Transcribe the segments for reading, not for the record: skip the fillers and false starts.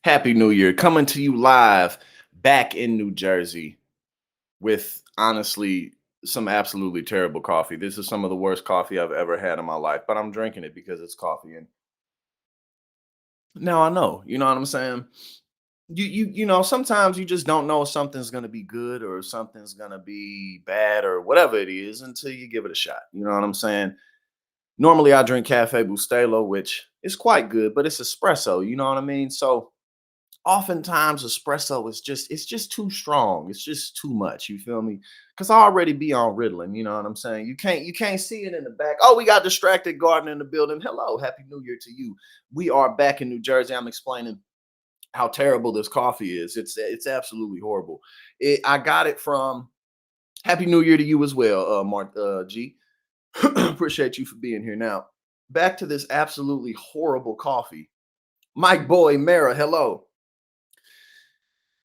Happy New Year. Coming to you live back in New Jersey with honestly some absolutely terrible coffee. This is some of the worst coffee I've ever had in my life, but I'm drinking it because it's coffee. And now I know, you know what I'm saying? Sometimes you just don't know if something's gonna be good or if something's gonna be bad or whatever it is until you give it a shot. You know what I'm saying? Normally I drink Cafe Bustelo, which is quite good, but it's espresso, you know what I mean? So oftentimes espresso is just it's just too strong. It's just too much. You feel me? Because I already be on Ritalin. You know what I'm saying? You can't see it in the back. Oh, we got distracted garden in the building. Hello, happy New Year to you. We are back in New Jersey. I'm explaining how terrible this coffee is. It's absolutely horrible. I got it from Happy New Year to you as well, Mark G. Appreciate you for being here. Now back to this absolutely horrible coffee. Mike Boy, Mara, hello.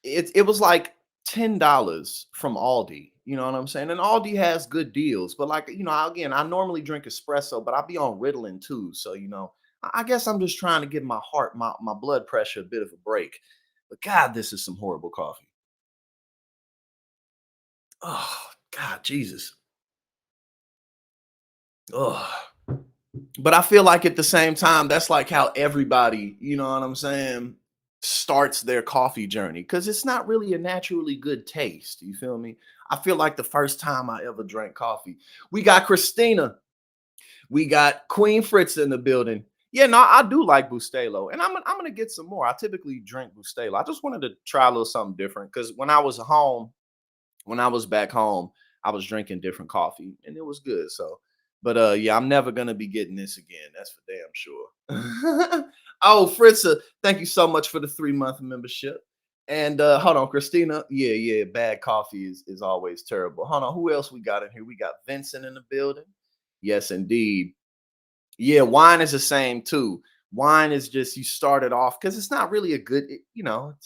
It was like $10 from Aldi. You know what I'm saying? And Aldi has good deals, but like, again, I normally drink espresso, but I be on Ritalin too. So, I guess I'm just trying to give my heart, my blood pressure a bit of a break. But God, this is some horrible coffee. Oh, God, Jesus. Oh. But I feel like at the same time, that's like how everybody, you know what I'm saying, starts their coffee journey because it's not really a naturally good taste. You feel me? I feel like the first time I ever drank coffee, we got Christina, we got Queen Fritz in the building. Yeah, no, I do like Bustelo, and I'm gonna get some more. I typically drink Bustelo. I just wanted to try a little something different because when I was back home, I was drinking different coffee and it was good. So, but yeah, I'm never gonna be getting this again. That's for damn sure. Oh, Fritza, thank you so much for the 3 month membership. And hold on, Christina. Yeah, yeah, bad coffee is always terrible. Hold on, who else we got in here? We got Vincent in the building. Yes, indeed. Yeah, wine is the same too. Wine is just you start it off because it's not really a good,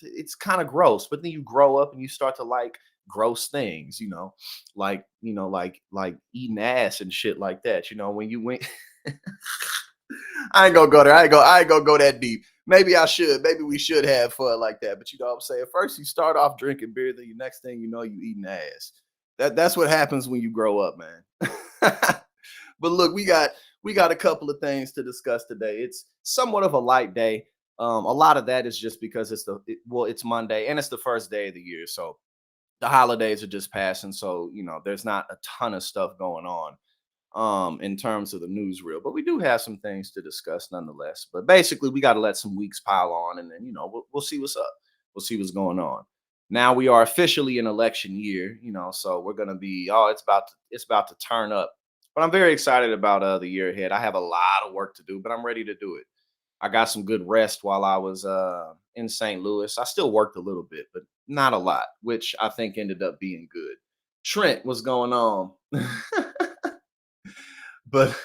it's kind of gross, but then you grow up and you start to like gross things, like eating ass and shit like that. When you went I ain't gonna go there. I ain't gonna go that deep. Maybe I should. Maybe we should have fun like that. But you know what I'm saying? First you start off drinking beer, then the next thing you know, you eating ass. That's what happens when you grow up, man. But look, we got a couple of things to discuss today. It's somewhat of a light day. A lot of that is just because it's Monday and it's the first day of the year, so the holidays are just passing. So there's not a ton of stuff going on in terms of the newsreel, but we do have some things to discuss nonetheless. But basically, we got to let some weeks pile on, and then we'll see what's up. We'll see what's going on. Now we are officially in election year, so we're gonna be it's about to turn up. But I'm very excited about the year ahead. I have a lot of work to do, but I'm ready to do it. I got some good rest while I was in St. Louis. I still worked a little bit, but not a lot, which I think ended up being good. Trent, what's going on? But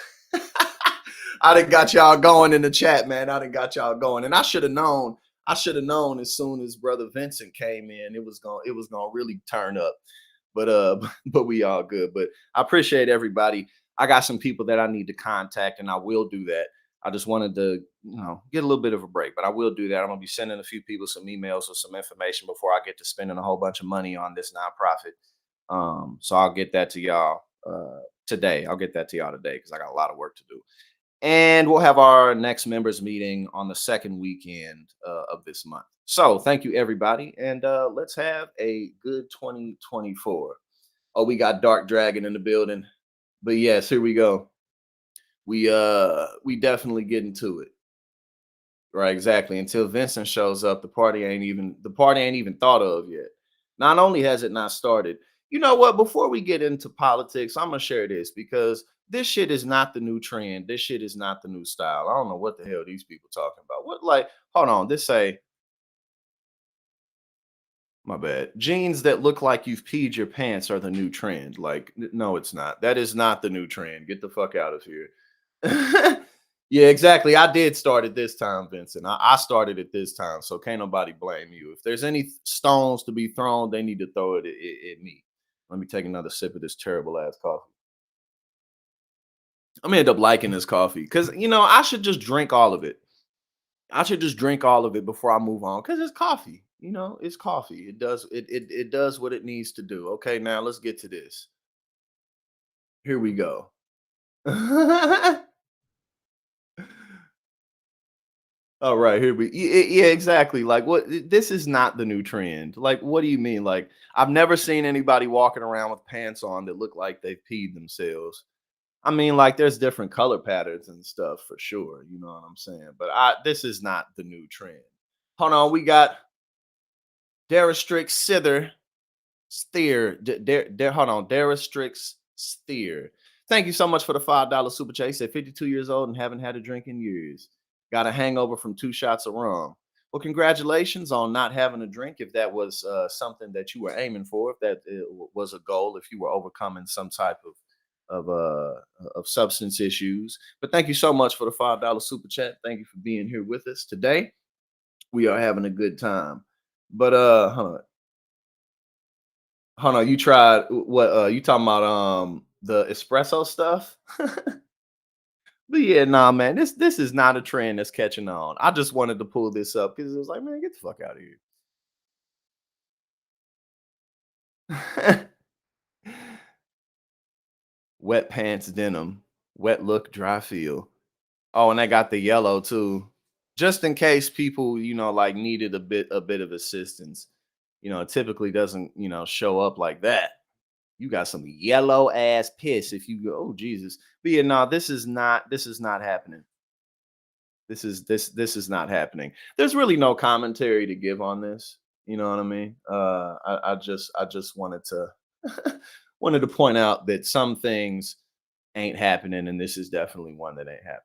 I done got y'all going in the chat, man. I done got y'all going. And I should have known. I should have known as soon as brother Vincent came in, it was gonna really turn up. But but we all good. But I appreciate everybody. I got some people that I need to contact, and I will do that. I just wanted to, get a little bit of a break, but I will do that. I'm gonna be sending a few people some emails with some information before I get to spending a whole bunch of money on this nonprofit. So I'll get that to y'all today. I'll get that to y'all today because I got a lot of work to do. And we'll have our next members meeting on the second weekend of this month. So thank you, everybody. And let's have a good 2024. Oh, we got Dark Dragon in the building. But yes, here we go. We definitely get into it. Right, exactly. Until Vincent shows up, the party ain't even thought of yet. Not only has it not started, you know what? Before we get into politics, I'm gonna share this because this shit is not the new trend. This shit is not the new style. I don't know what the hell these people talking about. What like? Hold on. This say my bad. Jeans that look like you've peed your pants are the new trend. Like, no, it's not. That is not the new trend. Get the fuck out of here. Yeah, exactly. I did start it this time, Vincent. I started it this time, so can't nobody blame you. If there's any stones to be thrown, they need to throw it at me. Let me take another sip of this terrible ass coffee. I'm gonna end up liking this coffee because I should just drink all of it. I should just drink all of it before I move on because it's coffee. You know, it's coffee. It does what it needs to do. Okay, now let's get to this. Here we go. All right, here we yeah, exactly. Like this is not the new trend. Like, what do you mean? Like, I've never seen anybody walking around with pants on that look like they've peed themselves. I mean, like, there's different color patterns and stuff for sure. You know what I'm saying? But this is not the new trend. Hold on, we got Deristrix Sither Steer. Hold on, Deristrix Steer. Thank you so much for the $5 super chat. He said 52 years old and haven't had a drink in years. Got a hangover from 2 shots of rum. Well, congratulations on not having a drink. If that was something that you were aiming for, if that was a goal, if you were overcoming some type of substance issues. But thank you so much for the $5 super chat. Thank you for being here with us today. We are having a good time. But hold on, you tried what you talking about the espresso stuff? But yeah, nah, man, this is not a trend that's catching on. I just wanted to pull this up because it was like, man, get the fuck out of here. Wet pants denim, wet look, dry feel. Oh, and I got the yellow too. Just in case people, like needed a bit of assistance. It typically doesn't, show up like that. You got some yellow ass piss if you go, oh Jesus. But yeah, no, this is not happening. This is not happening. There's really no commentary to give on this. You know what I mean? I just wanted to wanted to point out that some things ain't happening, and this is definitely one that ain't happening.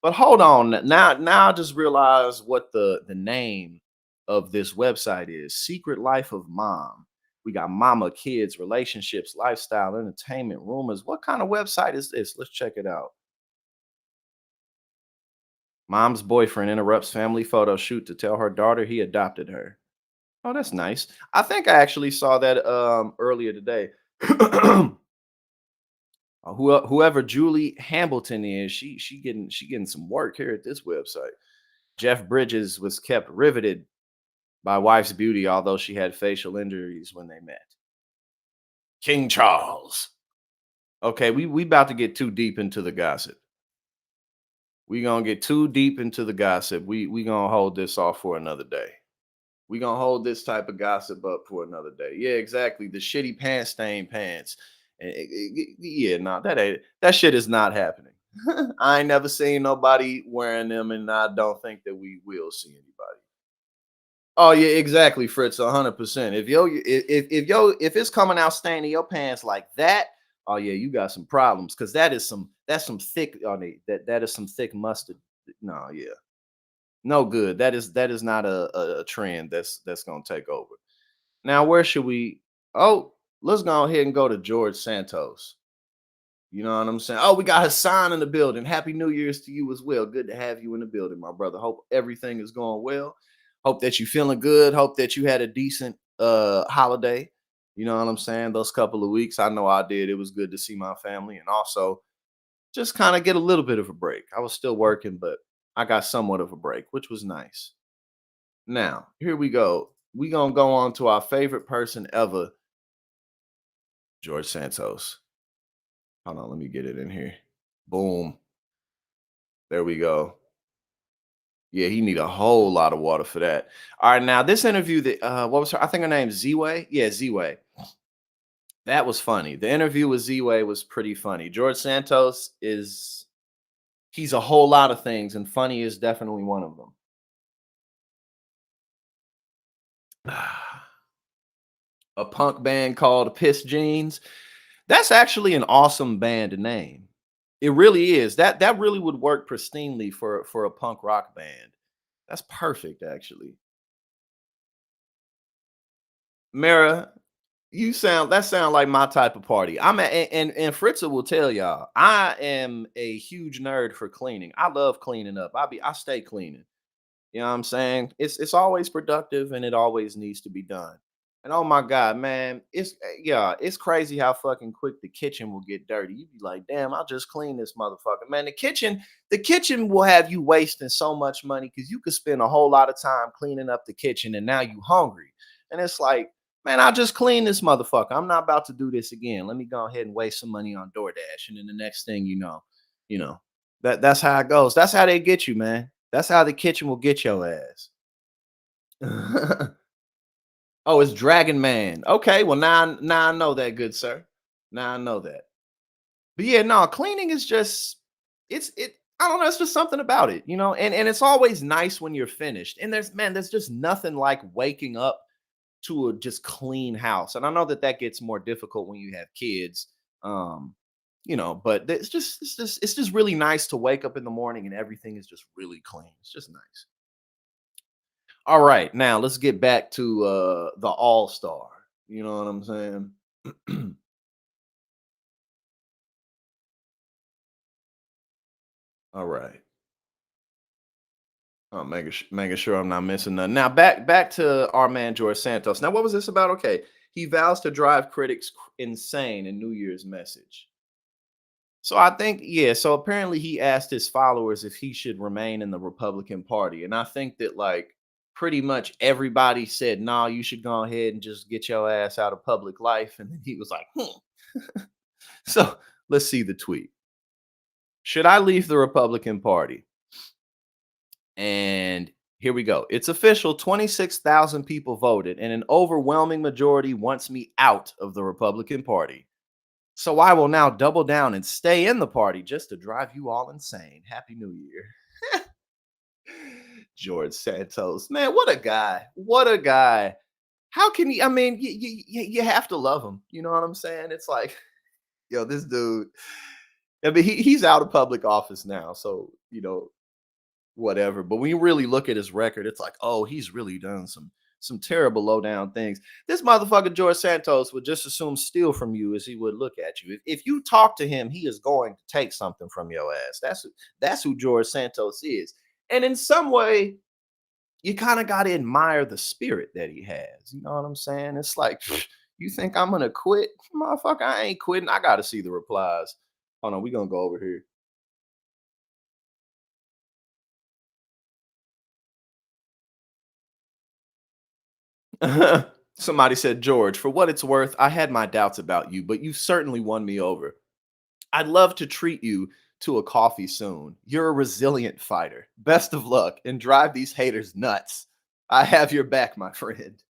But hold on, now I just realized what the name of this website is. Secret Life of Mom. We got mama, kids, relationships, lifestyle, entertainment, rumors. What kind of website is this? Let's check it out. Mom's boyfriend interrupts family photo shoot to tell her daughter he adopted her. Oh, that's nice. I think I actually saw that earlier today. Whoever Julie Hambleton is, she getting some work here at this website. Jeff Bridges was kept riveted by wife's beauty, although she had facial injuries when they met. King Charles. Okay, we about to get too deep into the gossip. We gonna get too deep into the gossip. We gonna hold this off for another day. We gonna hold this type of gossip up for another day. Yeah, exactly. The shitty pants stain pants. Yeah, no, that shit is not happening. I ain't never seen nobody wearing them, and I don't think that we will see anybody. Oh yeah, exactly, Fritz. 100%. If it's coming out staining your pants like that, oh yeah, you got some problems because that's some thick. That is some thick mustard. No, yeah, no good. That is not a trend that's gonna take over. Now, where should we? Oh, let's go ahead and go to George Santos. You know what I'm saying? Oh, we got Hassan in the building. Happy New Year's to you as well. Good to have you in the building, my brother. Hope everything is going well. Hope that you feeling good. Hope that you had a decent holiday. You know what I'm saying? Those couple of weeks. I know I did. It was good to see my family and also just kind of get a little bit of a break. I was still working, but I got somewhat of a break, which was nice. Now, here we go. We gonna go on to our favorite person ever, George Santos. Hold on, let me get it in here. Boom. There we go. Yeah, he need a whole lot of water for that. All right, now this interview that what was her? I think her name's Z-Way. Yeah, Z-Way. That was funny. The interview with Z-Way was pretty funny. George Santos is he's a whole lot of things, and funny is definitely one of them. A punk band called Piss Jeans. That's actually an awesome band name. It really is. That really would work pristinely for a punk rock band. That's perfect, actually. Mara, that sound like my type of party. And Fritza will tell y'all, I am a huge nerd for cleaning. I love cleaning up. I stay cleaning. You know what I'm saying? It's always productive and it always needs to be done. And oh my God, man, yeah, it's crazy how fucking quick the kitchen will get dirty. You be like, damn, I'll just clean this motherfucker. Man, the kitchen will have you wasting so much money because you could spend a whole lot of time cleaning up the kitchen and now you hungry. And it's like, man, I'll just clean this motherfucker. I'm not about to do this again. Let me go ahead and waste some money on DoorDash. And then the next thing you know, that's how it goes. That's how they get you, man. That's how the kitchen will get your ass. Oh, it's Dragon Man. Okay, well now I know that, good sir. Now I know that. But yeah, no, cleaning is just it. I don't know. It's just something about it, and it's always nice when you're finished. And there's just nothing like waking up to a just clean house. And I know that gets more difficult when you have kids, um, but it's just really nice to wake up in the morning and everything is just really clean. It's just nice. All right, now let's get back to the All Star. You know what I'm saying? All right. Oh, making sure I'm not missing nothing. Now back to our man George Santos. Now, what was this about? Okay, he vows to drive critics insane in New Year's message. So I think, yeah. So apparently he asked his followers if he should remain in the Republican Party, and I think that like pretty much everybody said, "No, you should go ahead and just get your ass out of public life." And then he was like, So let's see the tweet. Should I leave the Republican Party? And here we go. It's official. 26,000 people voted, and an overwhelming majority wants me out of the Republican Party. So I will now double down and stay in the party just to drive you all insane. Happy New Year. George Santos. Man, what a guy. What a guy. How can he? I mean, you have to love him. You know what I'm saying? It's like, yo, this dude. I mean, he's out of public office now. So, whatever. But when you really look at his record, it's like, oh, he's really done some terrible low down things. This motherfucker George Santos would just assume steal from you as he would look at you. If you talk to him, he is going to take something from your ass. That's who George Santos is. And in some way, you kind of got to admire the spirit that he has. You know what I'm saying? It's like, you think I'm gonna quit? Motherfucker, I ain't quitting. I gotta see the replies. Hold on, we gonna go over here. Somebody said, George, for what it's worth, I had my doubts about you, but you certainly won me over. I'd love to treat you to a coffee soon. You're a resilient fighter. Best of luck and drive these haters nuts. I have your back, my friend.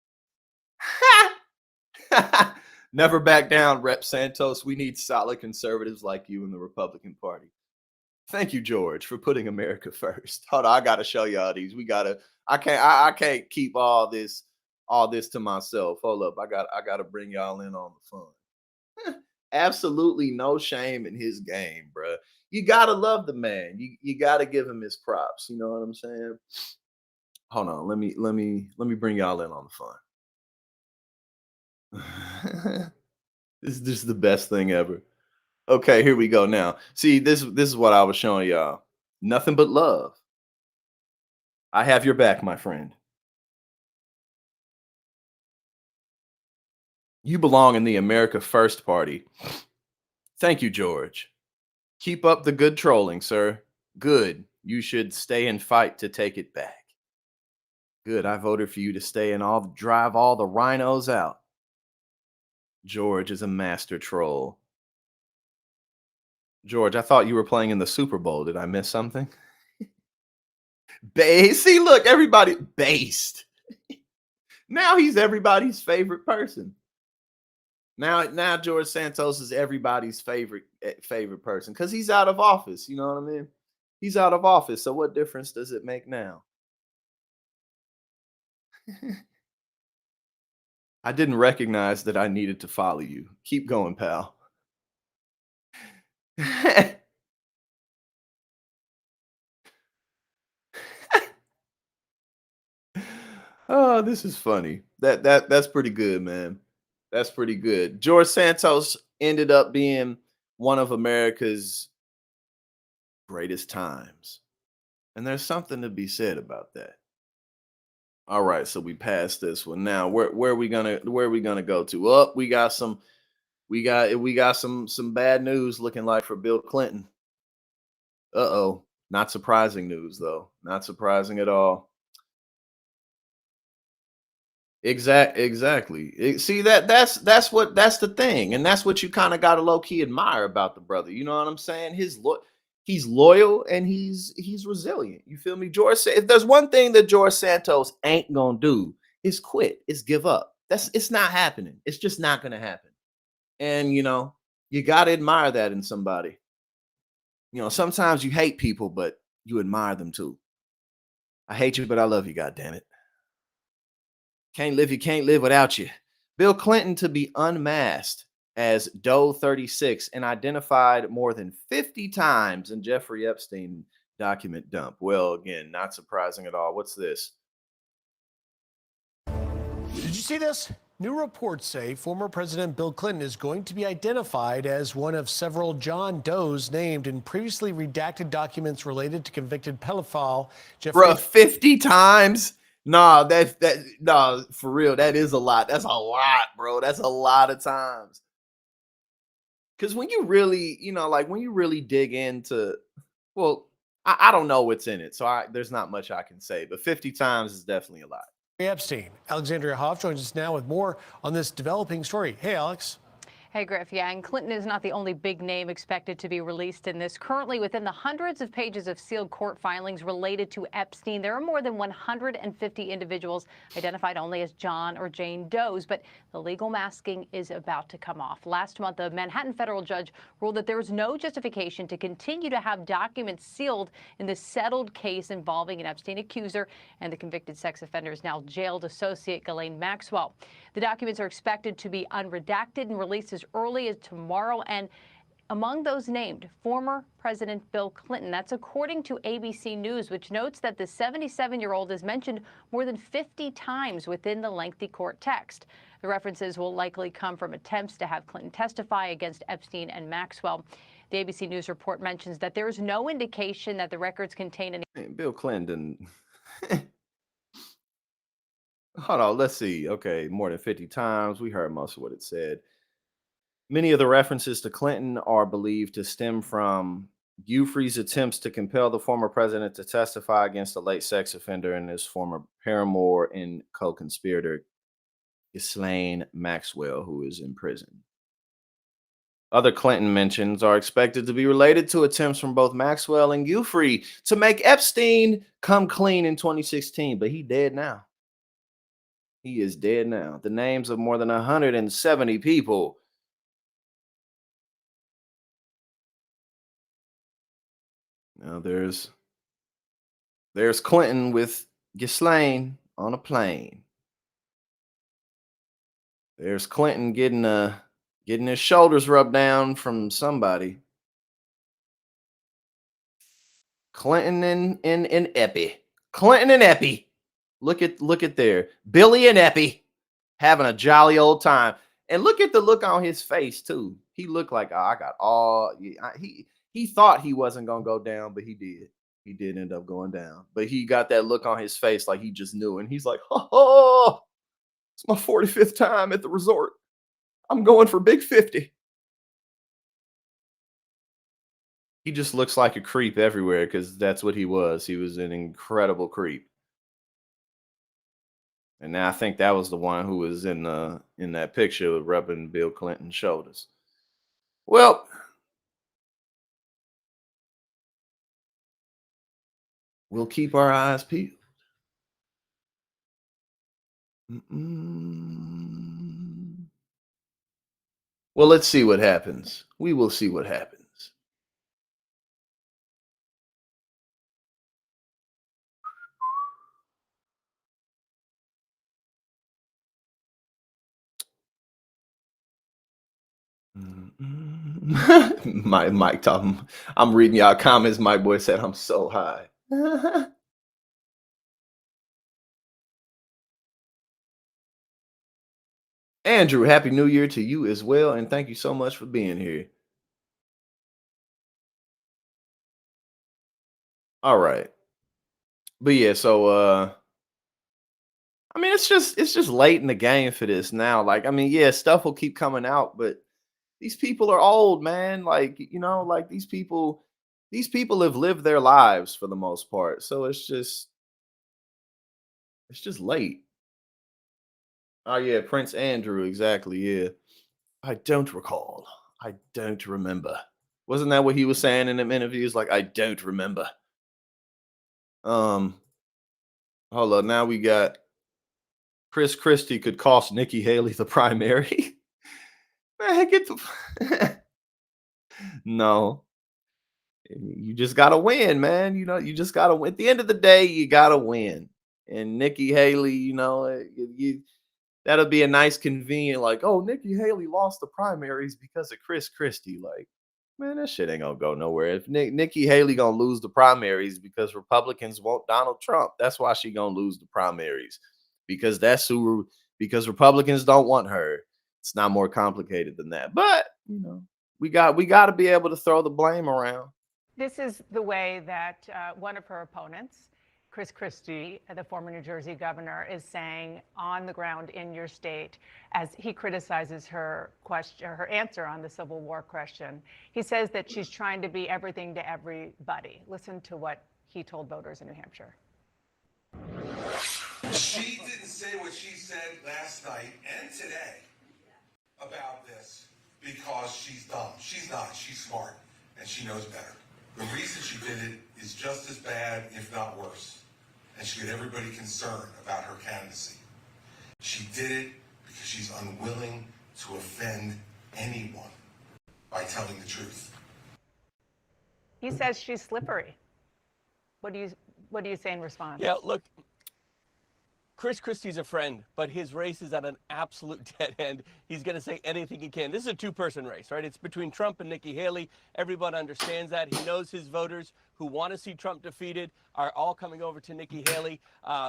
Never back down, Rep Santos. We need solid conservatives like you in the Republican Party. Thank you, George, for putting America first. Hold on, I gotta show y'all these. We gotta. I can't keep all this to myself. Hold up, I gotta bring y'all in on the fun. Absolutely no shame in his game, bruh. You gotta love the man. You gotta give him his props. You know what I'm saying? Hold on, let me bring y'all in on the fun. This is the best thing ever. Okay, here we go now. See, this is what I was showing y'all. Nothing but love. I have your back, my friend. You belong in the America First Party. Thank you, George. Keep up the good trolling, sir. Good. You should stay and fight to take it back. Good. I voted for you to stay and all drive all the rhinos out. George is a master troll. George, I thought you were playing in the Super Bowl. Did I miss something? See, look, everybody based. Now he's everybody's favorite person. Now George Santos is everybody's favorite person because he's out of office. You know what I mean? He's out of office. So what difference does it make now? I didn't recognize that I needed to follow you. Keep going, pal. Oh, this is funny. That's pretty good, man. That's pretty good. George Santos ended up being one of America's greatest times. And there's something to be said about that. All right, so we passed this one. Now, where are we gonna go to? Up, we got some bad news looking like for Bill Clinton. Uh-oh. Not surprising news though. Not surprising at all. Exactly. See that's the thing, and that's what you kind of got to low key admire about the brother. You know what I'm saying? He's loyal and he's resilient. You feel me? If there's one thing that George Santos ain't gonna do, is quit. Is give up. It's not happening. It's just not gonna happen. And you gotta admire that in somebody. Sometimes you hate people, but you admire them too. I hate you, but I love you. God damn it. You can't live without you. Bill Clinton to be unmasked as Doe 36 and identified more than 50 times in Jeffrey Epstein document dump. Well, again, not surprising at all. What's this? Did you see this? New reports say former President Bill Clinton is going to be identified as one of several John Does named in previously redacted documents related to convicted pedophile Jeffrey. Bruh, 50 times? Nah, nah, for real, that is a lot. That's a lot, bro. That's a lot of times. Because when you really, like when you really dig into, well, I don't know what's in it, so there's not much I can say, but 50 times is definitely a lot. Epstein. Alexandria Hoff joins us now with more on this developing story. Hey, Alex. Hey, Griff. Yeah, and Clinton is not the only big name expected to be released in this. Currently, within the hundreds of pages of sealed court filings related to Epstein, there are more than 150 individuals identified only as John or Jane Does, but the legal masking is about to come off. Last month, a Manhattan federal judge ruled that there is no justification to continue to have documents sealed in the settled case involving an Epstein accuser and the convicted sex offender is now jailed associate Ghislaine Maxwell. The documents are expected to be unredacted and released as early as tomorrow. And among those named, former President Bill Clinton. That's according to ABC News, which notes that the 77-year-old is mentioned more than 50 times within the lengthy court text. The references will likely come from attempts to have Clinton testify against Epstein and Maxwell. The ABC News report mentions that there is no indication that the records contain any. Hey, Bill Clinton. Hold on, let's see. Okay, more than 50 times. We heard most of what it said. Many of the references to Clinton are believed to stem from Giuffre's attempts to compel the former president to testify against the late sex offender and his former paramour and co-conspirator, Ghislaine Maxwell, who is in prison. Other Clinton mentions are expected to be related to attempts from both Maxwell and Giuffre to make Epstein come clean in 2016, but he dead now. He is dead now. The names of more than 170 people. Now there's Clinton with Ghislaine on a plane. There's Clinton getting his shoulders rubbed down from somebody. Clinton and Epi. Clinton and Epi. Look at there. Billy and Epi having a jolly old time. And look at the look on his face too. He looked like, oh, I got all he thought he wasn't gonna go down, but he did. He did end up going down. But he got that look on his face like he just knew. And he's like, oh, it's my 45th time at the resort. I'm going for big 50. He just looks like a creep everywhere because that's what he was. He was an incredible creep. And now I think that was the one who was in that picture rubbing Bill Clinton's shoulders. Well, we'll keep our eyes peeled. Well, let's see what happens. We will see what happens. My Mike talking. I'm reading y'all comments. My boy said I'm so high. Andrew, happy New Year to you as well, and thank you so much for being here. All right, but yeah, so I mean, it's just late in the game for this now. Like, I mean, yeah, stuff will keep coming out, but these people are old, man. Like, like these people have lived their lives for the most part. So it's just late. Oh yeah, Prince Andrew, exactly. Yeah. I don't recall. I don't remember. Wasn't that what he was saying in them interviews? Like, I don't remember. Um, hold on. Now we got Christie could cost Nikki Haley the primary. Man, get the no. You just gotta win, man. You just gotta win. At the end of the day, you gotta win. And Nikki Haley, that'll be a nice convenient, like, oh, Nikki Haley lost the primaries because of Chris Christie. Like, man, that shit ain't gonna go nowhere. If Nikki Haley gonna lose the primaries because Republicans want Donald Trump, that's why she gonna lose the primaries. Because because Republicans don't want her. It's not more complicated than that. But we got to be able to throw the blame around. This is the way that one of her opponents, Chris Christie, the former New Jersey governor, is saying on the ground in your state as he criticizes her answer on the Civil War question. He says that she's trying to be everything to everybody. Listen to what he told voters in New Hampshire. She didn't say what she said last night and today about this because she's dumb. She's not. She's smart, and she knows better. The reason she did it is just as bad, if not worse, and she had everybody concerned about her candidacy. She did it because she's unwilling to offend anyone by telling the truth. He says she's slippery. What do you say in response? Yeah, look, Chris Christie's a friend, but his race is at an absolute dead end. He's going to say anything he can. This is a two-person race, right? It's between Trump and Nikki Haley. Everyone understands that. He knows his voters who want to see Trump defeated are all coming over to Nikki Haley.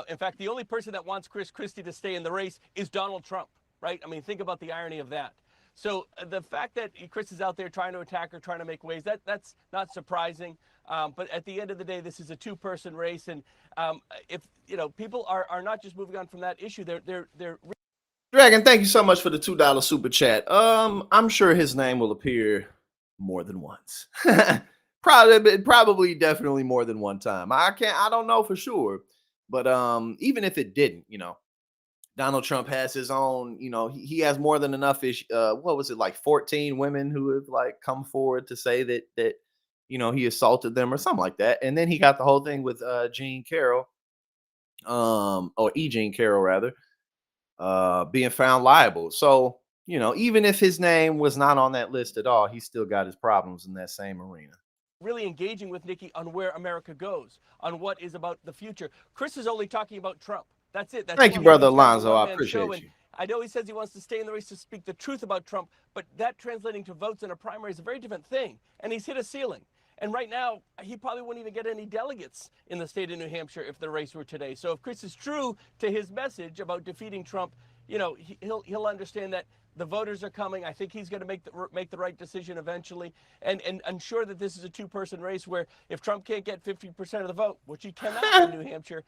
In fact, the only person that wants Chris Christie to stay in the race is Donald Trump, right? I mean, think about the irony of that. So the fact that Chris is out there trying to attack her, trying to make waves, that's not surprising. But at the end of the day, this is a two-person race, and if people are not just moving on from that issue, they're Dragon, thank you so much for the $2 super chat. I'm sure his name will appear more than once. Probably definitely more than one time. I don't know for sure, but even if it didn't, Donald Trump has his own, he has more than enough what was it, like 14 women who have like come forward to say that he assaulted them or something like that. And then he got the whole thing with Jean Carroll, or E. Jean Carroll rather, being found liable. So, even if his name was not on that list at all, he still got his problems in that same arena. really engaging with Nikki on where America goes, on what is about the future. Chris is only talking about Trump. That's it. Thank you, Brother Alonzo. I appreciate you. I know he says he wants to stay in the race to speak the truth about Trump, but that translating to votes in a primary is a very different thing. And he's hit a ceiling. And right now, he probably wouldn't even get any delegates in the state of New Hampshire if the race were today. So if Chris is true to his message about defeating Trump, he'll understand that the voters are coming. I think he's going to make the right decision eventually, and ensure that this is a two-person race where if Trump can't get 50% of the vote, which he cannot in New Hampshire,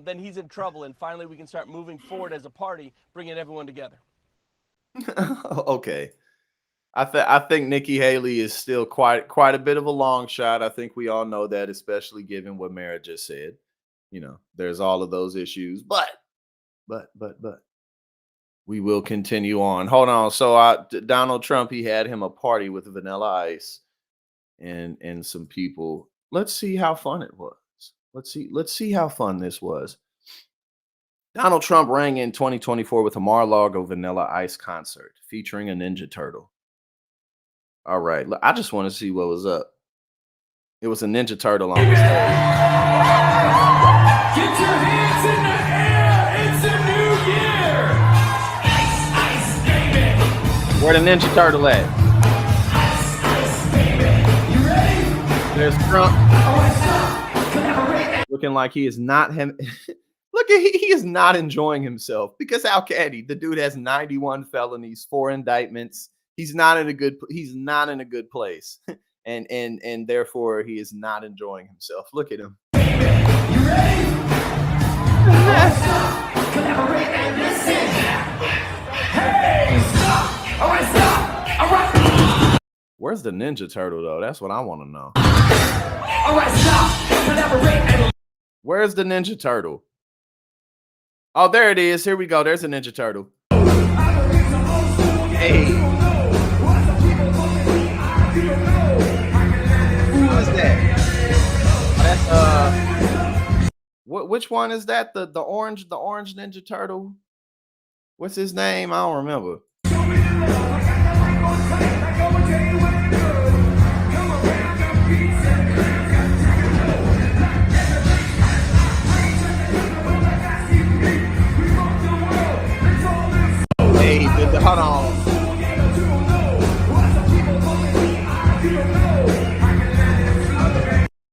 then he's in trouble. And finally, we can start moving forward as a party, bringing everyone together. Okay. I think Nikki Haley is still quite a bit of a long shot. I think we all know that, especially given what Mara just said. There's all of those issues, but we will continue on. Hold on. So Donald Trump, he had him a party with Vanilla Ice and some people. Let's see how fun it was. Let's see how fun this was. Donald Trump rang in 2024 with a Mar-a-Lago Vanilla Ice concert featuring a Ninja Turtle. All right, I just want to see what was up. It was a Ninja Turtle on the stage. Get your hands in the air! It's a new year! Ice, ice, baby! Where the Ninja Turtle at? Ice, ice, baby! You ready? There's Trump. Oh, looking like he is not him. Look at he is not enjoying himself, because how can he? The dude has 91 felonies, 4 indictments. He's not in a good place, and therefore he is not enjoying himself. Look at him. you ready? collaborate and listen. Hey, stop! All right, stop! All right. Where's the Ninja Turtle though? That's what I want to know. All right, stop! Collaborate and Where's the Ninja Turtle? Oh, there it is. Here we go. There's a Ninja Turtle. Hey. Who is that? That's which one is that? The orange Ninja Turtle? What's his name? I don't remember. Hey, hold on.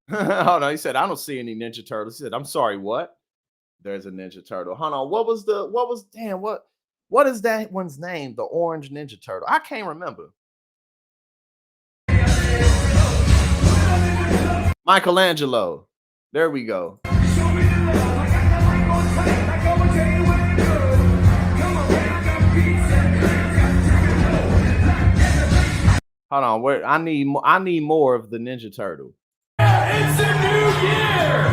Hold on. He said, I don't see any Ninja Turtles. He said, I'm sorry, what? There's a Ninja Turtle. Hold on. What is that one's name? The orange Ninja Turtle. I can't remember. Michelangelo. There we go. Hold on, where I need more of the Ninja Turtle. it's a new year!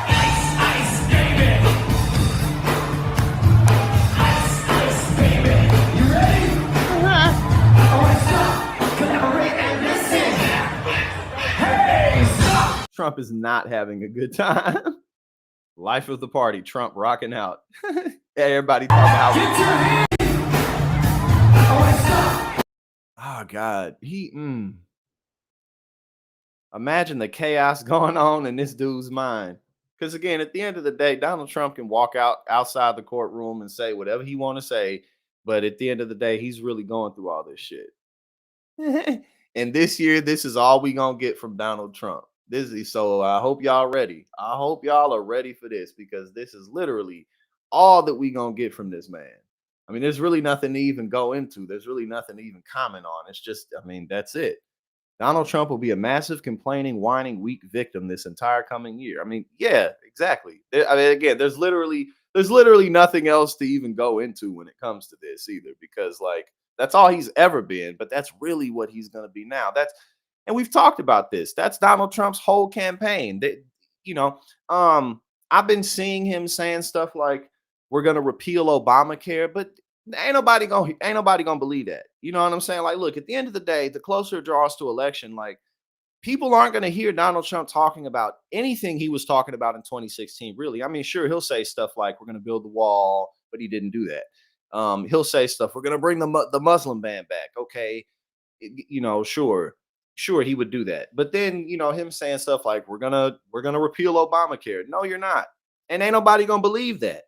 Ice, ice, baby! Ice, ice, baby! You ready? All right, stop! Collaborate and listen! Hey, stop! Trump is not having a good time. Life of the party, Trump rocking out. Everybody talking about. Get your hands! All right, stop! Oh God, imagine the chaos going on in this dude's mind. Because again, at the end of the day, Donald Trump can walk outside the courtroom and say whatever he want to say, but at the end of the day, he's really going through all this shit. And this year, this is all we gonna get from Donald Trump. So I hope y'all ready. I hope y'all are ready for this, because this is literally all that we gonna get from this man. I mean, there's really nothing to even go into. There's really nothing to even comment on. It's just, I mean, that's it. Donald Trump will be a massive, complaining, whining, weak victim this entire coming year. I mean, yeah, exactly. I mean, again, there's literally nothing else to even go into when it comes to this either, because like that's all he's ever been. But that's really what he's going to be now. And we've talked about this. That's Donald Trump's whole campaign. I've been seeing him saying stuff like, we're gonna repeal Obamacare, but ain't nobody gonna believe that. You know what I'm saying? Like, look, at the end of the day, the closer it draws to election, like people aren't gonna hear Donald Trump talking about anything he was talking about in 2016. Really, I mean, sure, he'll say stuff like we're gonna build the wall, but he didn't do that. He'll say stuff, we're gonna bring the Muslim ban back. Okay, sure, he would do that. But then him saying stuff like we're gonna repeal Obamacare. No, you're not, and ain't nobody gonna believe that.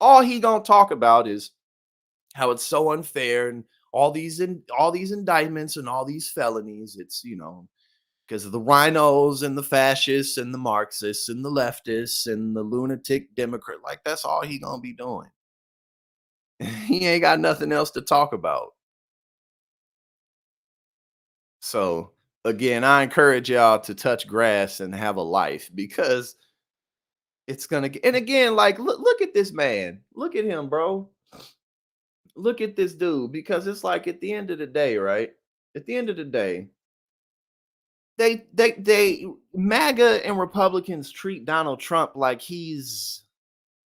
All he gonna talk about is how it's so unfair and all these indictments and all these felonies. It's because of the rhinos and the fascists and the Marxists and the leftists and the lunatic Democrat. Like that's all he gonna be doing. He ain't got nothing else to talk about. So again, I encourage y'all to touch grass and have a life, because it's gonna get. And again, like look at this man. Look at him, bro. Look at this dude, because it's like at the end of the day, right? At the end of the day, they MAGA and Republicans treat Donald Trump like he's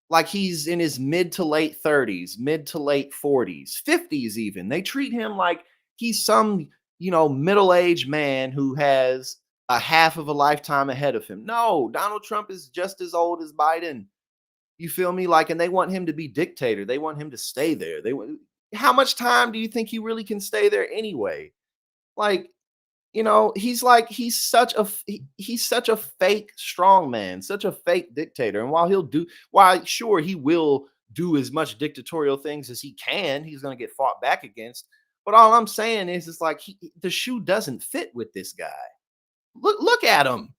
in his mid to late 30s, mid to late 40s, 50s even. They treat him like he's some, middle-aged man who has a half of a lifetime ahead of him. No, Donald Trump is just as old as Biden. You feel me? Like, and they want him to be dictator. They want him to stay there. How much time do you think he really can stay there anyway? Like, he's such a fake strong man, such a fake dictator. And while sure he will do as much dictatorial things as he can, he's going to get fought back against. But all I'm saying is, it's like the shoe doesn't fit with this guy. Look at him.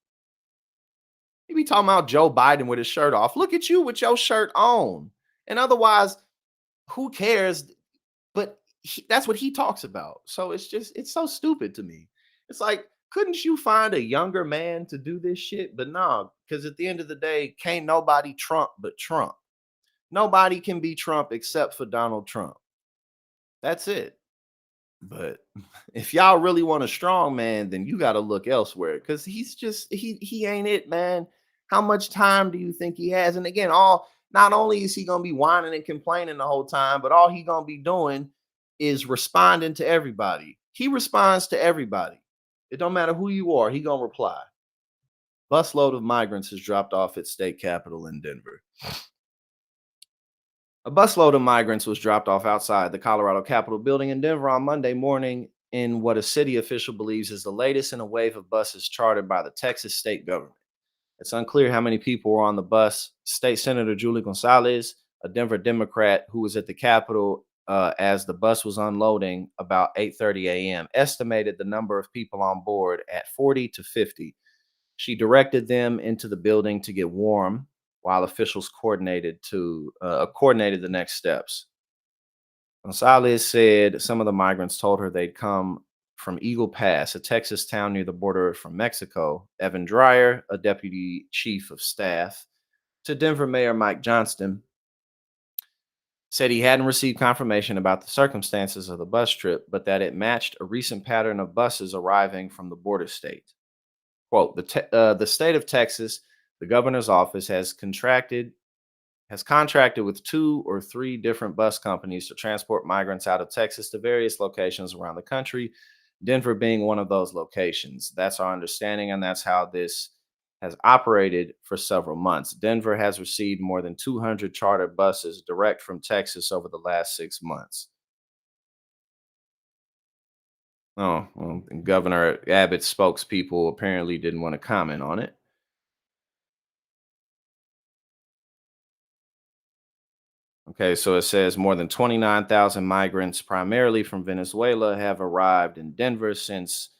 He be talking about Joe Biden with his shirt off. Look at you with your shirt on. And otherwise, who cares? But that's what he talks about. So it's so stupid to me. It's like, couldn't you find a younger man to do this shit? But no, because at the end of the day, can't nobody Trump but Trump. Nobody can be Trump except for Donald Trump. That's it. But if y'all really want a strong man, then you got to look elsewhere because he's just he ain't it, man. How much time do you think he has? And again, not only is he gonna be whining and complaining the whole time, but all he gonna be doing is responding to everybody. He responds to everybody. It don't matter who you are, he gonna reply. Busload of migrants is dropped off at state capitol in Denver. A busload of migrants was dropped off outside the Colorado Capitol building in Denver on Monday morning in what a city official believes is the latest in a wave of buses chartered by the Texas state government. It's unclear how many people were on the bus. State Senator Julie Gonzalez, a Denver Democrat who was at the Capitol as the bus was unloading about 8:30 a.m., estimated the number of people on board at 40 to 50. She directed them into the building to get warm while officials coordinated the next steps. Gonzalez said some of the migrants told her they'd come from Eagle Pass, a Texas town near the border from Mexico. Evan Dreyer, a deputy chief of staff to Denver Mayor Mike Johnston, said he hadn't received confirmation about the circumstances of the bus trip, but that it matched a recent pattern of buses arriving from the border state. Quote, the state of Texas, the governor's office has contracted with 2 or 3 different bus companies to transport migrants out of Texas to various locations around the country, Denver being one of those locations. That's our understanding, and that's how this has operated for several months. Denver has received more than 200 chartered buses direct from Texas over the last 6 months. Oh, well, Governor Abbott's spokespeople apparently didn't want to comment on it. Okay, so it says more than 29,000 migrants, primarily from Venezuela, have arrived in Denver since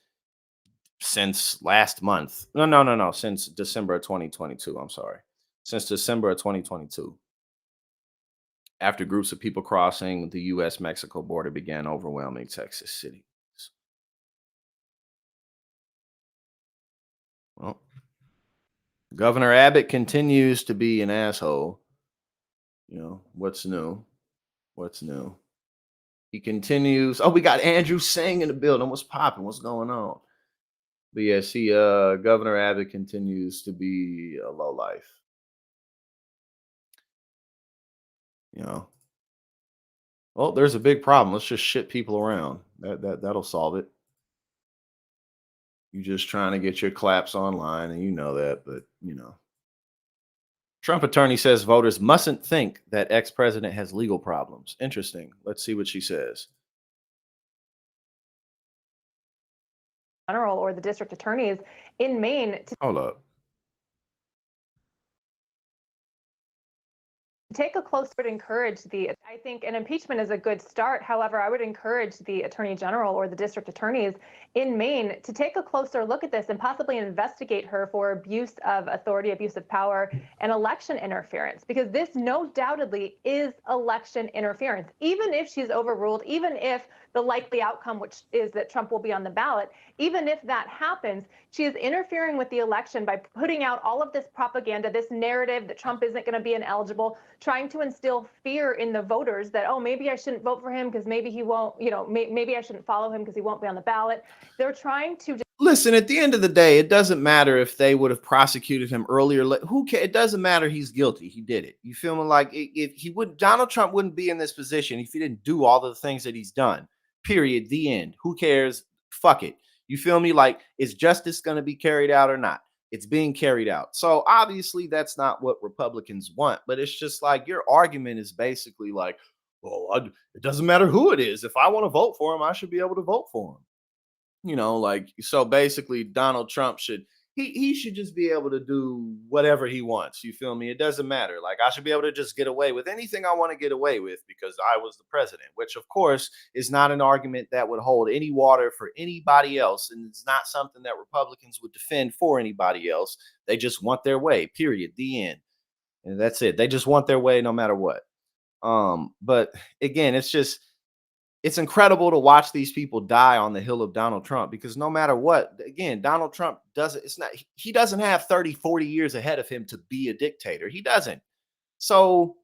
last month. No, since December of 2022. I'm sorry. Since December of 2022. After groups of people crossing the U.S.-Mexico border began overwhelming Texas cities. Well, Governor Abbott continues to be an asshole. You know, what's new? What's new? He continues. Oh, we got Andrew Singh in the building. What's popping? What's going on? But yes, Governor Abbott continues to be a lowlife. You know. Well, there's a big problem. Let's just shit people around. That'll solve it. You're just trying to get your claps online, and you know that, but you know. Trump attorney says voters mustn't think that ex-president has legal problems. Interesting. Let's see what she says. General or the district attorneys in Maine to Hold up. take a closer look. I think an impeachment is a good start. However, I would encourage the attorney general or the district attorneys in Maine to take a closer look at this and possibly investigate her for abuse of authority, abuse of power, and election interference, because this no doubtedly is election interference. Even if she's overruled, even if the likely outcome, which is that Trump will be on the ballot, even if that happens, she is interfering with the election by putting out all of this propaganda, this narrative that Trump isn't going to be ineligible, trying to instill fear in the voters that, oh, maybe I shouldn't vote for him because maybe he won't, maybe I shouldn't follow him because he won't be on the ballot. They're trying to listen. At the end of the day, it doesn't matter if they would have prosecuted him earlier. Who cares? It doesn't matter. He's guilty. He did it. You feel me? Like if he would, Donald Trump wouldn't be in this position if he didn't do all the things that he's done. Period. The end. Who cares? Fuck it. You feel me? Like, is justice going to be carried out or not? It's being carried out. So obviously that's not what Republicans want, but it's just like your argument is basically like, well, it doesn't matter who it is. If I want to vote for him, I should be able to vote for him. You know, like, so basically Donald Trump he should just be able to do whatever he wants. You feel me? It doesn't matter. Like, I should be able to just get away with anything I want to get away with because I was the president, which of course is not an argument that would hold any water for anybody else. And it's not something that Republicans would defend for anybody else. They just want their way, period. The end. And that's it. They just want their way no matter what. But again, it's incredible to watch these people die on the hill of Donald Trump because no matter what, again, Donald Trump he doesn't have 30, 40 years ahead of him to be a dictator. He doesn't. So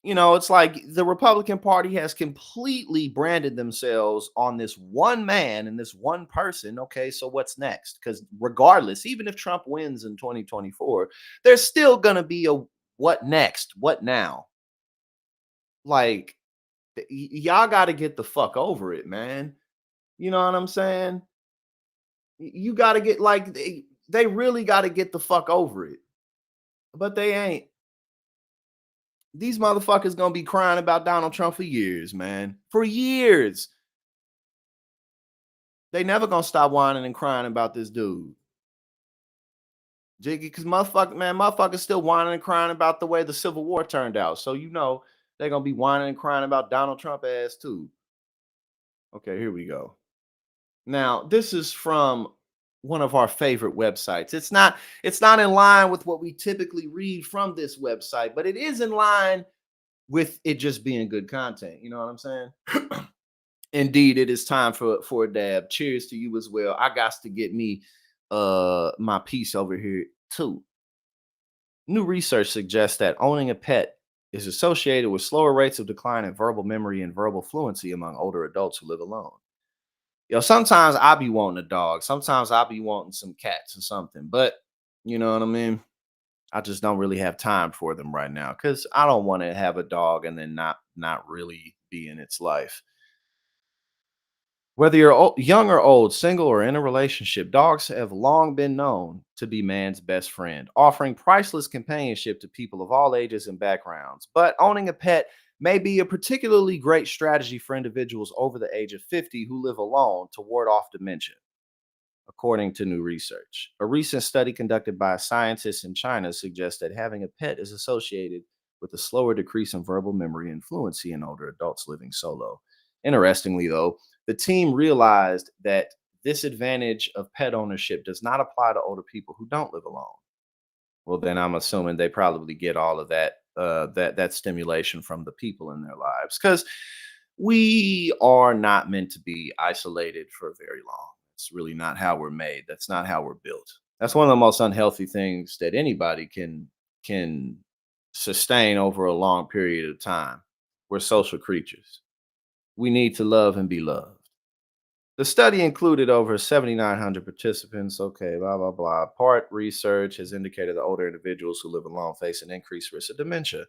You know, it's like the Republican Party has completely branded themselves on this one man and this one person. Okay, so what's next? Because regardless, even if Trump wins in 2024, there's still going to be a what next? What now? Like, y'all got to get the fuck over it, man. You know what I'm saying? You got to get like, they really got to get the fuck over it, but they ain't. These motherfuckers gonna be crying about Donald Trump for years, man. For years. They never gonna stop whining and crying about this dude. Jiggy, because motherfuckers still whining and crying about the way the Civil War turned out. So you know they're gonna be whining and crying about Donald Trump ass too. Okay, here we go. Now, this is from one of our favorite websites. It's not in line with what we typically read from this website, but it is in line with it just being good content. You know what I'm saying? Indeed, it is time for a dab. Cheers to you as well. I got to get me my piece over here too. New research suggests that owning a pet is associated with slower rates of decline in verbal memory and verbal fluency among older adults who live alone. Sometimes I be wanting a dog. Sometimes I be wanting some cats or something, but you know what I mean? I just don't really have time for them right now because I don't want to have a dog and then not really be in its life. Whether you're young or old, single or in a relationship, dogs have long been known to be man's best friend, offering priceless companionship to people of all ages and backgrounds. But owning a pet may be a particularly great strategy for individuals over the age of 50 who live alone to ward off dementia, according to new research. A recent study conducted by scientists in China suggests that having a pet is associated with a slower decrease in verbal memory and fluency in older adults living solo. Interestingly, though, the team realized that this advantage of pet ownership does not apply to older people who don't live alone. Well, then I'm assuming they probably get all of that stimulation from the people in their lives because we are not meant to be isolated for very long. It's really not how we're made. That's not how we're built. That's one of the most unhealthy things that anybody can sustain over a long period of time. We're social creatures. We need to love and be loved. The study included over 7,900 participants. Okay, blah, blah, blah. Part research has indicated that older individuals who live alone face an increased risk of dementia.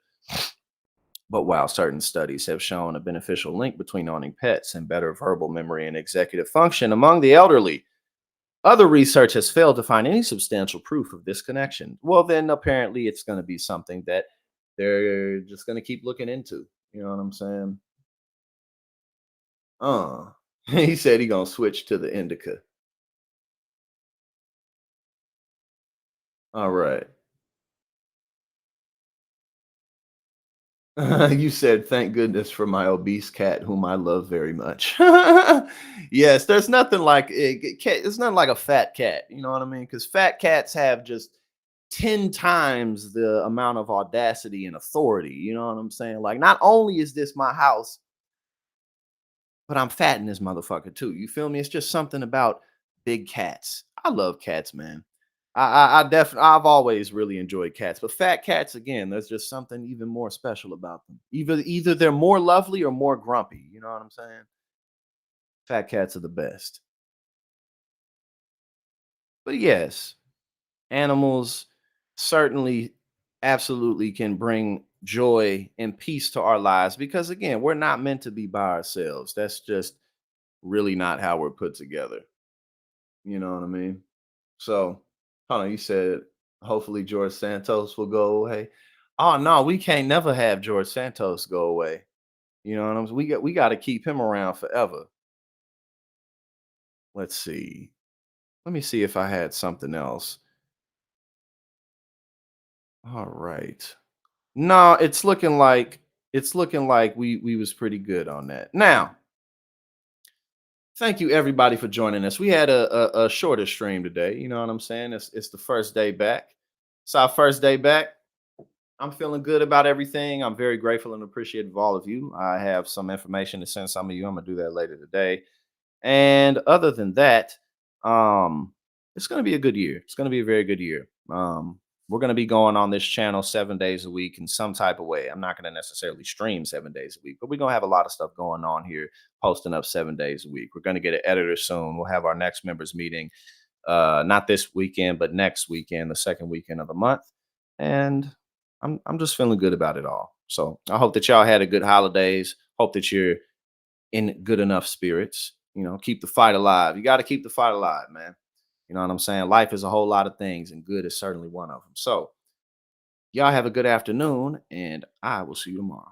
But while certain studies have shown a beneficial link between owning pets and better verbal memory and executive function among the elderly, other research has failed to find any substantial proof of this connection. Well, then apparently it's going to be something that they're just going to keep looking into. You know what I'm saying? He said he gonna switch to the indica. All right. You said, "Thank goodness for my obese cat, whom I love very much." Yes, there's nothing like cat. It's not like a fat cat. You know what I mean? Because fat cats have just 10 times the amount of audacity and authority. You know what I'm saying? Like, not only is this my house, but I'm fat in this motherfucker too. You feel me? It's just something about big cats. I love cats, man. I definitely I've always really enjoyed cats, but fat cats again, there's just something even more special about them. Either they're more lovely or more grumpy. You know what I'm saying? Fat cats are the best. But yes, animals certainly absolutely can bring joy and peace to our lives because again, we're not meant to be by ourselves. That's just really not how we're put together. You know what I mean? So, hold on, you said hopefully George Santos will go away. Oh no, we can't never have George Santos go away. You know what I'm saying? We got to keep him around forever. Let's see. Let me see if I had something else. All right. No, it's looking like we was pretty good on that. Now, thank you everybody for joining us. We had a shorter stream today. You know what I'm saying? It's the first day back. It's our first day back. I'm feeling good about everything. I'm very grateful and appreciative of all of you. I have some information to send some of you. I'm gonna do that later today. And other than that, it's gonna be a good year. It's gonna be a very good year. we're going to be going on this channel 7 days a week in some type of way. I'm not going to necessarily stream 7 days a week, but we're going to have a lot of stuff going on here, posting up 7 days a week. We're going to get an editor soon. We'll have our next members meeting, not this weekend, but next weekend, the second weekend of the month. And I'm just feeling good about it all. So I hope that y'all had a good holidays. Hope that you're in good enough spirits. You know, keep the fight alive. You got to keep the fight alive, man. You know what I'm saying? Life is a whole lot of things, and good is certainly one of them. So y'all have a good afternoon, and I will see you tomorrow.